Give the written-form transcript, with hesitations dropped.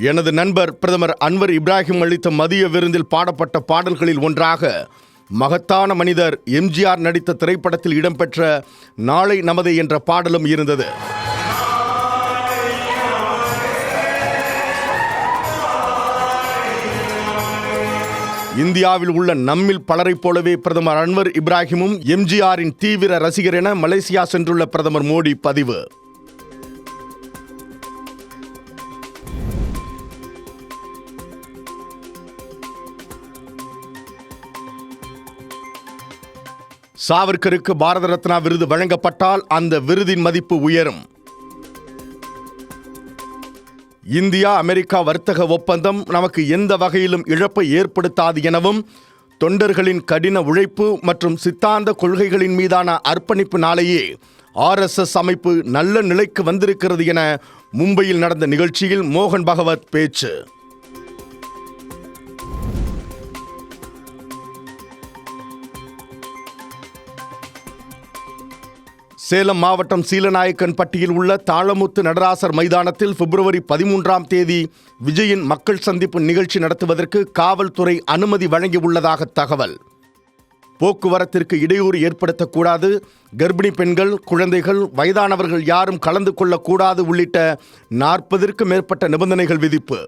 எனது நண்பர் பிரதமர் அன்வர் இப்ராஹிம் அளித்த மதிய விருந்தில் பாடப்பட்ட பாடல்களில் ஒன்றாக மகத்தான மனிதர் எம்ஜிஆர் நடித்த திரைப்படத்தில் இடம்பெற்ற நாளை நமதே என்ற பாடலும் இருந்தது. இந்தியாவில் உள்ள நம்மில் பலரைப் போலவே பிரதமர் அன்வர் இப்ராஹிமும் எம்ஜிஆரின் தீவிர ரசிகர் என மலேசியா சென்றுள்ள பிரதமர் மோடி பதிவு. சாவர்கருக்கு பாரத ரத்னா விருது வழங்கப்பட்டால் அந்த விருதின் மதிப்பு உயரும். இந்தியா அமெரிக்கா வர்த்தக ஒப்பந்தம் நமக்கு எந்த வகையிலும் இழப்பை ஏற்படுத்தாது எனவும் தொண்டர்களின் கடின உழைப்பு மற்றும் சித்தாந்த கொள்கைகளின் மீதான அர்ப்பணிப்பினாலேயே RSS அமைப்பு நல்ல நிலைக்கு வந்திருக்கிறது என மும்பையில் நடந்த நிகழ்ச்சியில் மோகன் பகவத் பேச்சு. சேலம் மாவட்டம் சீலநாயக்கன்பட்டியில் உள்ள தாளமுத்து நடராசர் மைதானத்தில் பிப்ரவரி 13ஆம் தேதி விஜயின் மக்கள் சந்திப்பு நிகழ்ச்சி நடத்துவதற்கு காவல்துறை அனுமதி வழங்கியுள்ளதாக தகவல். போக்குவரத்திற்கு இடையூறு ஏற்படுத்தக்கூடாது, கர்ப்பிணி பெண்கள், குழந்தைகள், வயதானவர்கள் யாரும் கலந்து கொள்ளக்கூடாது உள்ளிட்ட 40க்கும் மேற்பட்ட நிபந்தனைகள் விதிப்பு.